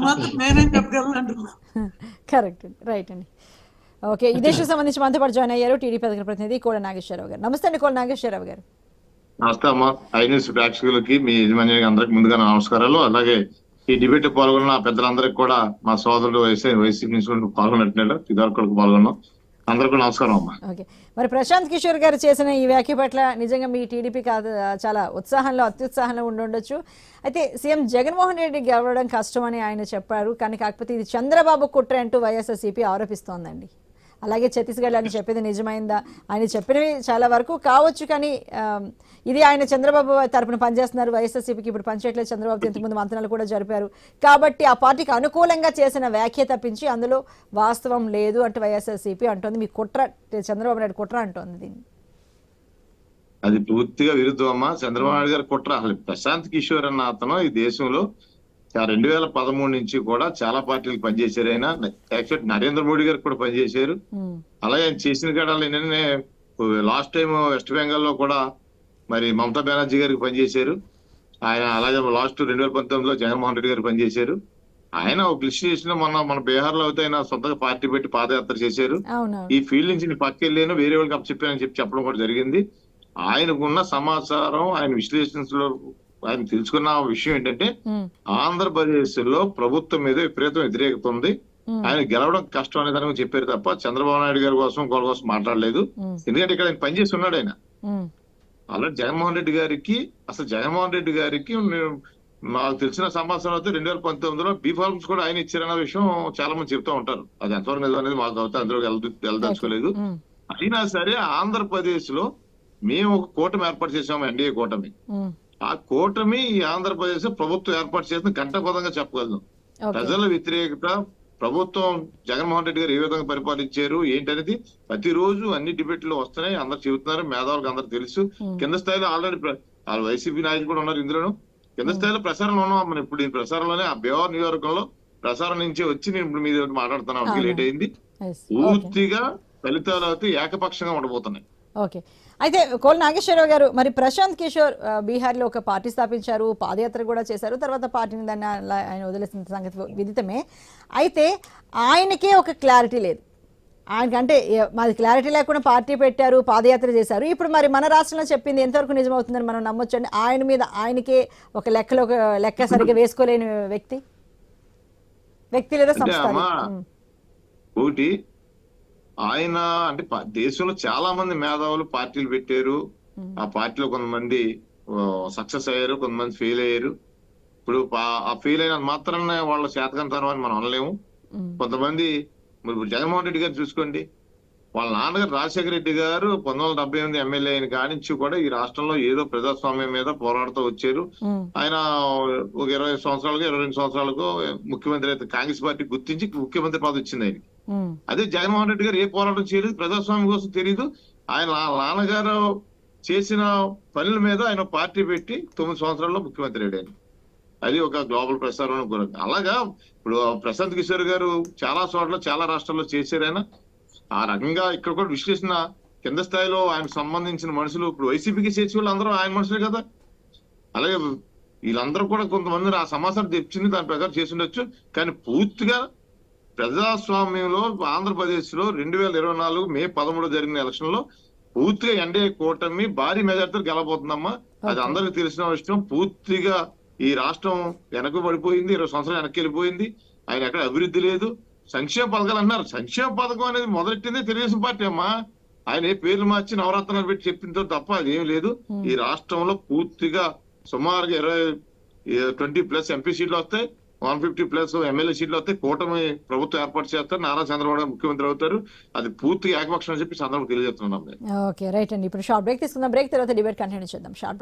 మాత్రం నేనేం చెప్పగలను అంటున్నా. కరెక్ట్ అండి, రైట్ అండి. ఓకే, ఇదే ఇష్యూ సంబంధించి మనతో పాటు జాయిన్ అయ్యారు టీడీపీ అధికార ప్రతినిధి కోళ్ళ నాగేశ్వరరావు గారు. నమస్తే అండి కోళ్ళ నాగేశ్వరరావు గారు. నమస్తే అమ్మా. ఐన్యూస్ ప్రేక్షకులకి మీ యజమాని అందరికి ముందుగా నమస్కారాలు. అలాగే ఈ డిబేట్ పాల్గొన్న పెద్దలందరికీ కూడా మా సోదరుడు వైసీపీ నుంచి పాల్గొన్నట్టున్నాడు, ఇదివరకు పాల్గొన్నాం. అందరికీ నమస్కారం అమ్మా. ఓకే, మరి ప్రశాంత్ కిషోర్ గారు చేసిన ఈ వ్యాఖ్య పట్ల నిజంగా మీ టీడీపీ చాలా అత్యుత్సాహంలో ఉండొచ్చు. అయితే సీఎం జగన్మోహన్ రెడ్డి గెలవడం కష్టమని ఆయన చెప్పారు, కానీ కాకపోతే ఇది చంద్రబాబు కుట్ర అంటూ వైఎస్ఆర్సీపీ ఆరోపిస్తోందండి. అలాగే ఛత్తీస్గఢ్ అని చెప్పేది నిజమైందా? ఆయన చెప్పినవి చాలా వరకు కావచ్చు, కానీ ఇది ఆయన చంద్రబాబు తరపున పనిచేస్తున్నారు, వైఎస్ఆర్సీపీకి ఇప్పుడు పనిచేయట్లేదు. చంద్రబాబు ఇంతకుముందు మంత్రాలు కూడా జరిపారు కాబట్టి ఆ పార్టీకి అనుకూలంగా చేసిన వ్యాఖ్య తప్పించి అందులో వాస్తవం లేదు అంటూ వైఎస్ఆర్సీపీ అంటోంది. మీ కుట్ర, చంద్రబాబు నాయుడు కుట్ర అంటోంది దీన్ని. అది పూర్తిగా విరుద్ధం అమ్మా. చంద్రబాబు నాయుడు గారి కుట్ర. అసలు ప్రశాంత్ కిషోర్ అన్న అతను ఈ దేశంలో 2013 నుంచి కూడా చాలా పార్టీలకు పనిచేశారు. ఆయన యాక్చువల్ నరేంద్ర మోడీ గారికి కూడా పనిచేశారు. అలాగే ఆయన చేసిన కాడాలు ఏంటంటే లాస్ట్ టైం వెస్ట్ బెంగాల్ లో కూడా మరి మమతా బెనర్జీ గారికి పనిచేశారు ఆయన. అలాగే లాస్ట్ 2019లో జగన్మోహన్ రెడ్డి గారికి పనిచేశారు ఆయన. ఒక లిస్ట్ చేసిన మన బీహార్ లో అయితే ఆయన సొంతగా పార్టీ పెట్టి పాదయాత్ర చేశారు. ఈ ఫీల్డ్ నుంచి నేను పక్కెళ్ళాను, వేరే వాళ్ళకి అప్పచెప్పానని చెప్పడం కూడా జరిగింది. ఆయనకున్న సమాచారం, ఆయన విశ్లేషణలో ఆయన తెలుసుకున్న విషయం ఏంటంటే ఆంధ్రప్రదేశ్ లో ప్రభుత్వం మీద విపరీతం వ్యతిరేకత ఉంది, ఆయన గెలవడం కష్టం అనే దాని చెప్పారు తప్ప చంద్రబాబు నాయుడు గారి కోసం వాళ్ళ కోసం మాట్లాడలేదు. ఎందుకంటే ఇక్కడ ఆయన పనిచేసి ఉన్నాడు ఆయన. అలాగే జగన్మోహన్ రెడ్డి గారికి మాకు తెలిసిన సమాచారం అయితే 2019లో బీఫార్మ్స్ కూడా ఆయన ఇచ్చారన్న విషయం చాలా మంది చెప్తూ ఉంటారు. అది ఎంతవరకు నిజం అనేది మాకు అవుతా అందులో వెళ్ళదలుచుకోలేదు. అయినా సరే ఆంధ్రప్రదేశ్ లో మేము ఒక కూటమి ఏర్పాటు చేసాము, ఎన్డీఏ కూటమి. ఆ కూటమి ఈ ఆంధ్రప్రదేశ్ ప్రభుత్వం ఏర్పాటు చేసిన ఘంటాపథంగా చెప్పగలను. ప్రజల వ్యతిరేకత, ప్రభుత్వం జగన్మోహన్ రెడ్డి గారు ఏ విధంగా పరిపాలించారు ఏంటనేది ప్రతిరోజు అన్ని డిబేట్లు వస్తున్నాయి, అందరు చెబుతున్నారు, మేధావులకు అందరు తెలుసు. కింద స్థాయిలో ఆల్రెడీ వైసీపీ నాయకులు కూడా ఉన్నారు ఇందులోను. కింద స్థాయిలో ప్రసారంలో ఉన్నాం మనం. ఇప్పుడు ఈ ప్రసారంలోనే ఆ బీహార్ నియోజకవర్గంలో ప్రసారం నుంచి వచ్చి నేను ఇప్పుడు మీద మాట్లాడుతున్నాను. లేట్ అయింది. పూర్తిగా ఫలితాలు అయితే ఏకపక్షంగా ఉండబోతున్నాయి. ఓకే, అయితే కోళ్ళ నాగేశ్వరరావు గారు, మరి ప్రశాంత్ కిషోర్ బీహార్లో ఒక పార్టీ స్థాపించారు, పాదయాత్ర కూడా చేశారు, తర్వాత పార్టీని దాన్ని ఆయన వదిలేసిన సంగతి విదితమే. అయితే ఆయనకే ఒక క్లారిటీ లేదు. ఆయనకంటే మాది క్లారిటీ లేకుండా పార్టీ పెట్టారు, పాదయాత్ర చేశారు. ఇప్పుడు మరి మన రాష్ట్రంలో చెప్పింది ఎంతవరకు నిజమవుతుందని మనం నమ్మొచ్చండి? ఆయన మీద ఆయనకే ఒక లెక్క సరిగ్గా వేసుకోలేని వ్యక్తి లేదా సంస్థ. ఒకటి ఆయన అంటే దేశంలో చాలా మంది మేధావులు పార్టీలు పెట్టారు. ఆ పార్టీలో కొంతమంది సక్సెస్ అయ్యారు, కొంతమంది ఫెయిల్ అయ్యారు. ఇప్పుడు ఆ ఫెయిల్ అయిన మాత్రాన్ని వాళ్ళ శాతకం తర్వాత మనం అనలేము. కొంతమంది ఇప్పుడు జగన్మోహన్ రెడ్డి గారు చూసుకోండి, వాళ్ళ నాన్నగారు రాజశేఖర రెడ్డి గారు 1978 ఎమ్మెల్యే అయిన కానించి కూడా ఈ రాష్ట్రంలో ఏదో ప్రజాస్వామ్యం మీద పోరాడుతూ వచ్చారు. ఆయన ఒక 20 సంవత్సరాలకు 22 సంవత్సరాలకు ముఖ్యమంత్రి అయితే కాంగ్రెస్ పార్టీ గుర్తించి ముఖ్యమంత్రి పదవి వచ్చింది ఆయనకి. అదే జగన్మోహన్ రెడ్డి గారు ఏ పోరాటం చేయలేదు, ప్రజాస్వామ్యం కోసం తెలియదు. ఆయన నాన్నగారు చేసిన పనుల మీద ఆయన పార్టీ పెట్టి 9 సంవత్సరాల్లో ముఖ్యమంత్రి అయ్యాడు. అది ఒక గ్లోబల్ ప్రసారం గురించి. అలాగా ఇప్పుడు ప్రశాంత్ కిషోర్ గారు చాలా చోట్ల చాలా రాష్ట్రాల్లో చేశారు ఆయన. ఆ రకంగా ఇక్కడ కూడా విశ్లేషణ కింద స్థాయిలో ఆయనకు సంబంధించిన మనుషులు ఇప్పుడు వైసీపీకి చేసే వాళ్ళు అందరూ ఆయన మనుషులే కదా. అలాగే వీళ్ళందరూ కూడా కొంతమంది ఆ సమాచారం తెచ్చింది, దాని ప్రకారం చేసి ఉండొచ్చు. కానీ పూర్తిగా ప్రజాస్వామ్యంలో ఆంధ్రప్రదేశ్ లో 2024 మే 13 జరిగిన ఎలక్షన్ లో పూర్తిగా ఎన్డీఏ కూటమి భారీ మెజార్టీతో గెలబోతుందమ్మా. అది అందరికి తెలిసిన విషయం. పూర్తిగా ఈ రాష్ట్రం వెనక్కి పడిపోయింది, 20 సంవత్సరాలు వెనక్కి వెళ్ళిపోయింది. ఆయన ఎక్కడ అభివృద్ధి లేదు. సంక్షేమ పథకాలు అన్నారు, సంక్షేమ పథకం అనేది మొదలెట్టింది తెలుగుదేశం పార్టీ అమ్మా. ఆయన ఏ పేర్లు మార్చి నవరత్నాలు పెట్టి చెప్పిందో తప్ప అది ఏం లేదు. ఈ రాష్ట్రంలో పూర్తిగా సుమారుగా 20+ ఎంపీ సీట్లు వస్తాయి, 150+ ఎమ్మెల్యే సీట్లు వస్తాయి. కూటమి ప్రభుత్వం ఏర్పాటు చేస్తారు, నారా చంద్రబాబు నాయుడు ముఖ్యమంత్రి అవుతారు. అది పూర్తిగా ఏకపక్షం అని చెప్పి సందర్భంగా తెలియజేస్తున్నాం. ఓకే, రైట్ అండి. ఇప్పుడు షార్ట్ బ్రేక్ తీసుకుందాం. బ్రేక్ తర్వాత డిబేట్ కంటిన్యూ చేద్దాం. షార్ట్